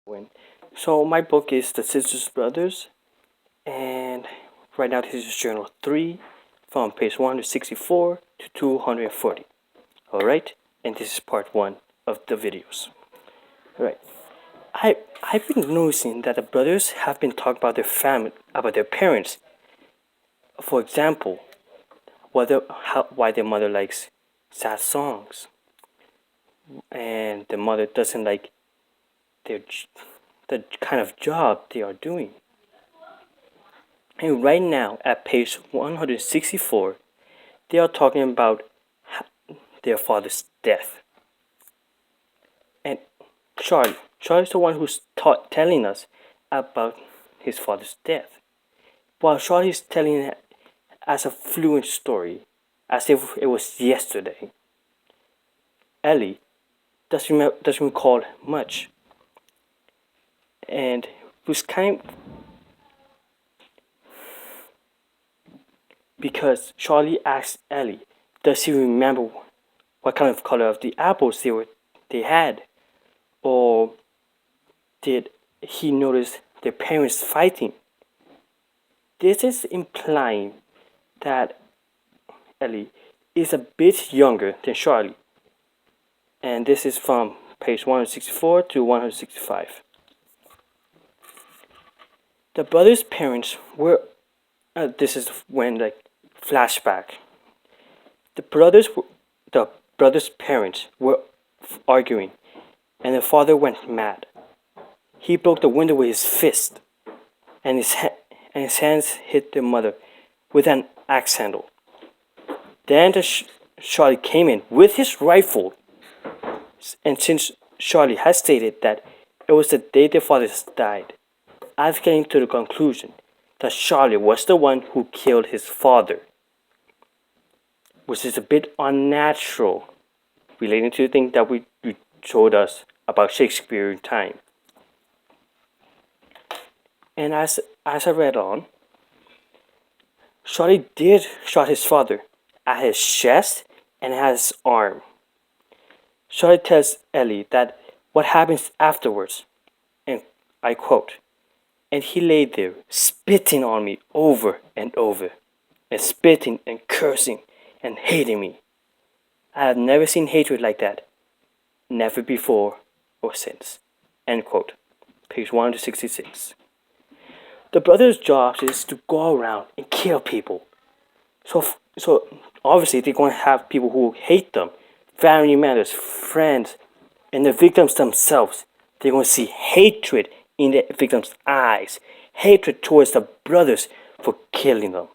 Win. So my book is The Sisters Brothers, and right now this is journal 3 from page 164 to 240. Alright? And this is part 1 of the videos. Alright. I've been noticing that the brothers have been talking about their family, about their parents. For example, why their mother likes sad songs, and the mother doesn't like their the kind of job they are doing. And right now, at page 164, they are talking about their father's death. And Charlie's the one who's telling us about his father's death. While Charlie's telling it as a fluent story, as if it was yesterday, Ellie doesn't recall much, and was kind because Charlie asked Ellie, does he remember what kind of color of the apples they had, or did he notice their parents fighting? This is implying that Ellie is a bit younger than Charlie, and this is from page 164 to 165. The brothers' parents were. This is when flashback. The brothers, the brothers' parents were arguing, and the father went mad. He broke the window with his fist, and his hands hit the mother with an axe handle. Then Charlie came in with his rifle, and since Charlie had stated that it was the day their father died, I've came to the conclusion that Charlie was the one who killed his father, which is a bit unnatural, relating to the thing that you told us about Shakespeare in time. And as I read on, Charlie did shot his father at his chest and at his arm. Charlie tells Ellie that what happens afterwards, and I quote, and he lay there spitting on me over and over, and spitting and cursing and hating me. I have never seen hatred like that, never before or since. End quote. Page 166. The brothers' job is to go around and kill people. So obviously they're going to have people who hate them, family members, friends, and the victims themselves. They're going to see hatred in the victims' eyes, hatred towards the brothers for killing them.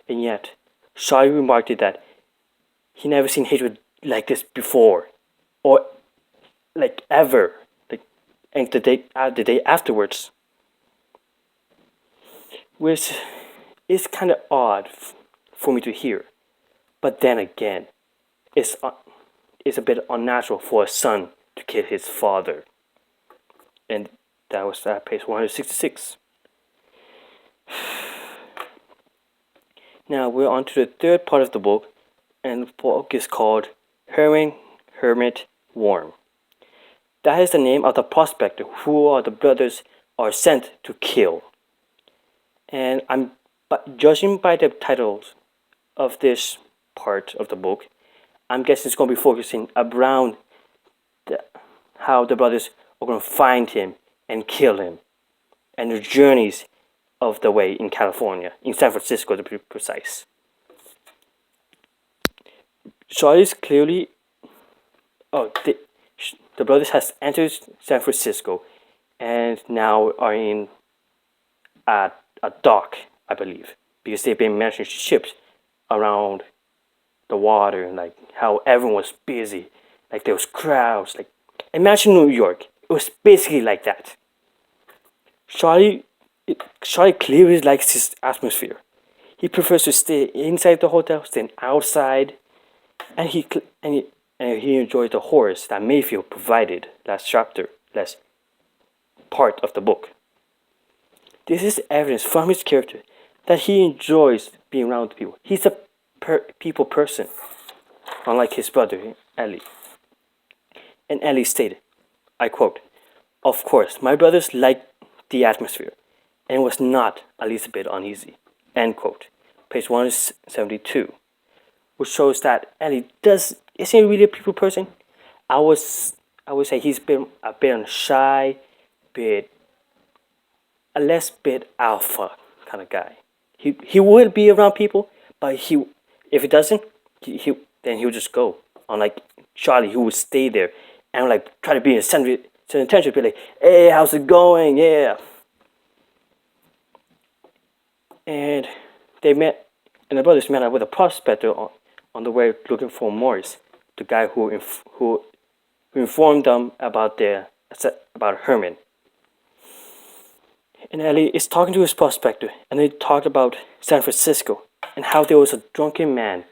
And yet, Charlie remarked that he never seen hatred like this before, or like ever, and the day afterwards, which is kind of odd for me to hear. But then again, it's a bit unnatural for a son to kill his father. And that was at page 166. Now we're on to the third part of the book, and the book is called Hermit Worm. That is the name of the prospector who the brothers are sent to kill. And judging by the titles of this part of the book, I'm guessing it's going to be focusing around how the brothers are going to find him and kill him, and the journeys of the way in California, in San Francisco to be precise. Charlie's clearly. The brothers has entered San Francisco, and now are in a dock, I believe, because they've been mentioning ships around the water, like how everyone was busy, like there was crowds. Like imagine New York. It was basically like that. Charlie clearly likes his atmosphere. He prefers to stay inside the hotel than outside, and he enjoyed the horrors that Mayfield provided last part of the book. This is evidence from his character that he enjoys being around people. He's a people person, unlike his brother Ellie. And Ellie stated, I quote, Of course, my brothers liked the atmosphere and was not at least a bit uneasy. End quote. Page 172, which shows that Ellie does isn't he really a people person. I was I would say he's been a bit on shy, bit a less bit alpha kind of guy. He would be around people, but he if he doesn't, he then he would just go. Unlike Charlie, who would stay there and like try to be a center attention, be like, "Hey, how's it going? Yeah." And they met, and the brothers met up with a prospector on the way looking for Morris, the guy who informed them about about Herman. And Ellie is talking to his prospector, and they talked about San Francisco and how there was a drunken man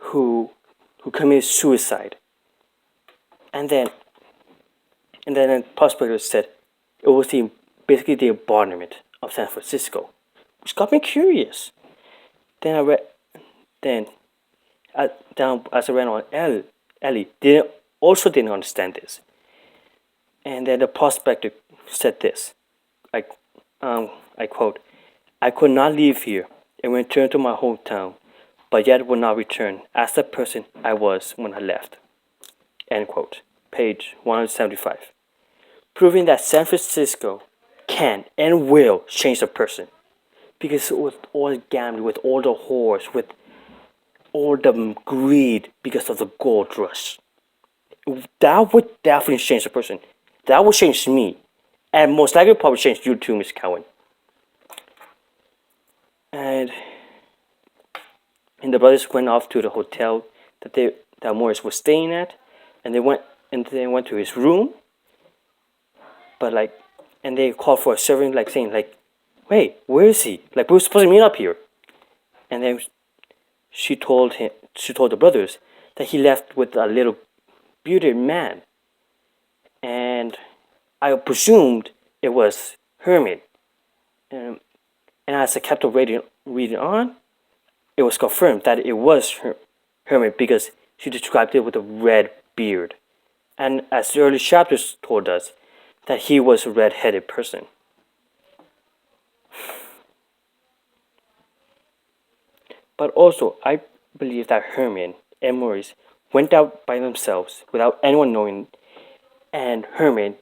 who who committed suicide. And then the prospector said it was basically the embodiment of San Francisco, which got me curious. Then I read then down as I ran on, Ellie didn't understand this. And then the prospector said this, I, I quote, "I could not leave here and return to my hometown, but yet would not return as the person I was when I left." End quote. Page 175. Proving that San Francisco can and will change a person. Because with all the gambling, with all the whores, with all the greed because of the gold rush, that would definitely change a person. That would change me. And most likely probably change you too, Miss Cowan. And the brothers went off to the hotel that Morris was staying at, and they went to his room. But like, and they called for a servant, like saying like, "Wait, where is he? Like we were supposed to meet up here." And then she told the brothers that he left with a little bearded man, and I presumed it was Herman. And as I kept reading on, it was confirmed that it was Herman because she described it with a red beard. And as the early chapters told us, that he was a red-headed person. But also, I believe that Herman and Maurice went out by themselves without anyone knowing, and Herman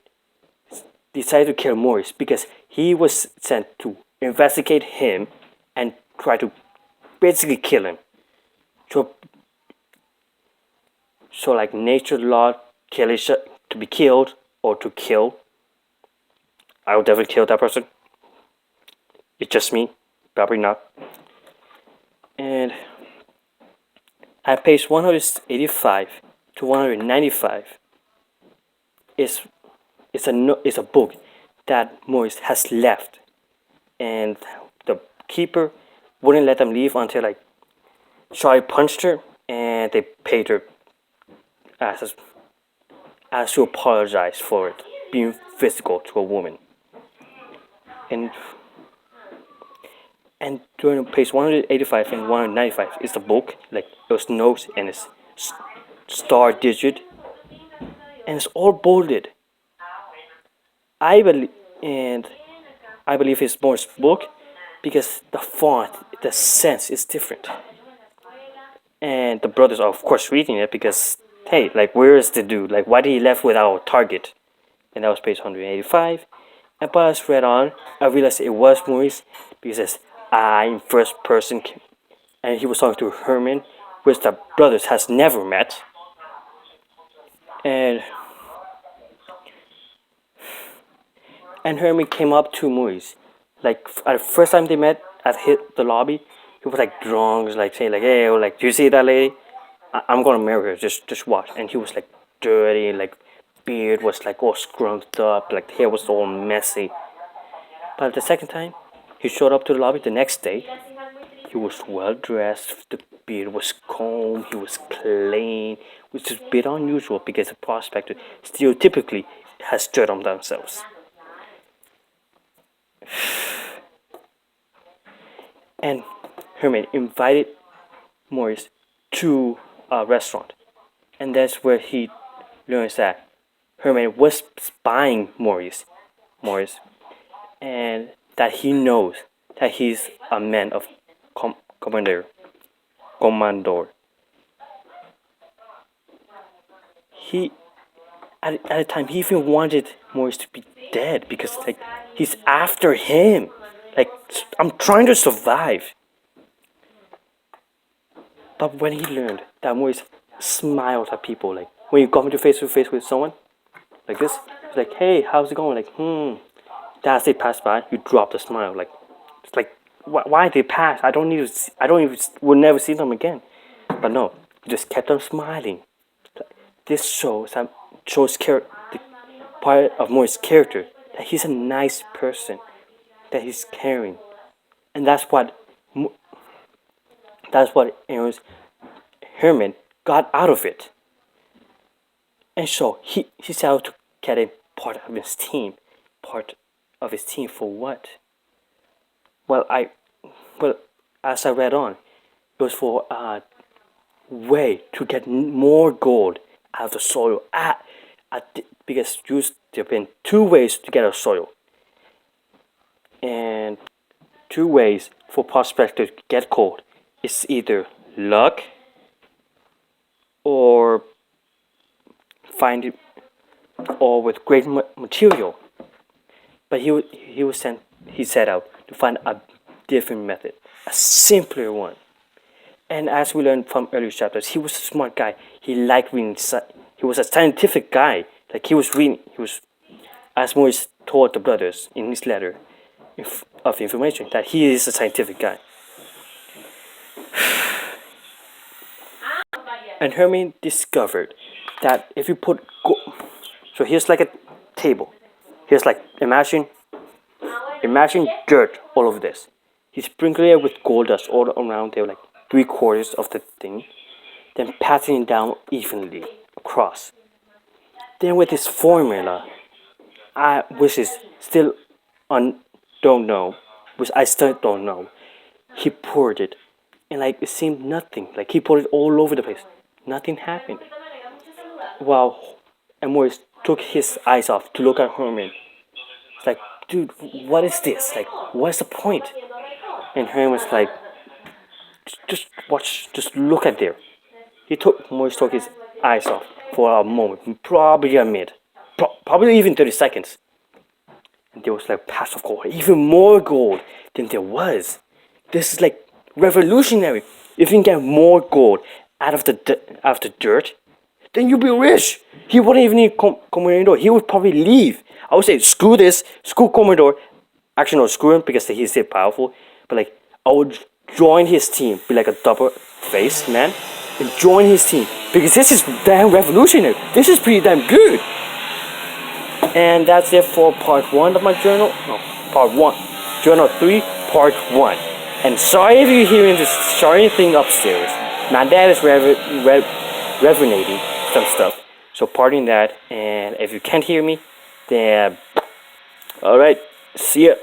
decided to kill Maurice because he was sent to investigate him and try to basically kill him. So, like nature law, kill each to be killed or to kill. I would definitely kill that person. It's just me, probably not. And at page 185 to 195 is is a book that Maurice has left, and the keeper wouldn't let them leave until like Charlie punched her, and they paid her as to apologize for it being physical to a woman. And during page 185 and 195 is the book, like those notes and it's star digit, and it's all bolded. I believe, and I believe it's Moore's book because the font, the sense is different. And the brothers are of course reading it because hey, like where is the dude? Like why did he left without a target? And that was page 185. And as I read on, I realized it was Maurice because it's in first person, and he was talking to Herman, which the brothers has never met. And Herman came up to Maurice, like at the first time they met at the lobby, he was like drunk, like saying like, "Hey, like, do you see that lady? I'm gonna marry her. Just watch." And he was like dirty, like beard was like all scrunched up, like hair was all messy. But the second time, he showed up to the lobby the next day. He was well dressed, the beard was combed, he was clean, which is a bit unusual because a prospector stereotypically has dirt on themselves. And Herman invited Maurice to a restaurant, and that's where he learns that Herman was spying Morris, and that he knows that he's a man of commandor. He at the time he even wanted Morris to be dead because like he's after him. Like I'm trying to survive. But when he learned that Morris smiled at people, like when you come to face with someone like this, it's like, hey, how's it going? Like, as they pass by, you drop the smile. Like, it's like, why they pass? I don't need to. I don't even. We'll never see them again. But no, you just kept on smiling. This shows the part of Morris' character that he's a nice person, that he's caring, and that's what Herman got out of it. And so he set out to get a part of his team. Part of his team for what? Well, well, as I read on, it was for a way to get more gold out of the soil. Because there have been two ways to get a soil, and two ways for prospectors to get gold. It's either luck or find it, or with great material. But he set out to find a different method, a simpler one. And as we learned from earlier chapters, he was a smart guy. He liked reading. He was a scientific guy. Like he was reading. He was, as Morris told the brothers in his letter of information, that he is a scientific guy. And Herman discovered that if you put so here's like a table. Here's like imagine dirt all over this. He sprinkled it with gold dust all around there, like 3/4 of the thing, then patting it down evenly across. Then with this formula, which is still don't know, which I still don't know, he poured it, and like it seemed nothing. Like he poured it all over the place, nothing happened. Wow, and Morris took his eyes off to look at Herman. It's like, dude, what is this? Like, what's the point? And Herman was like, just watch, just look at there. Morris took his eyes off for a moment, probably a minute, probably even 30 seconds. And there was like patch of gold, even more gold than there was. This is like revolutionary. If you can get more gold out of the dirt, then you'll be rich. He wouldn't even need Commodore. He would probably leave. I would say, screw this, screw Commodore. Actually, no, screw him because he's still powerful. But like, I would join his team, be like a double-faced man, and join his team because this is damn revolutionary. This is pretty damn good. And that's it for part 1 of my journal. No, part 1. Journal 3, part 1. And sorry if you're hearing this sorry thing upstairs. My dad is revenating some stuff. So pardon that. And if you can't hear me, then alright. See ya.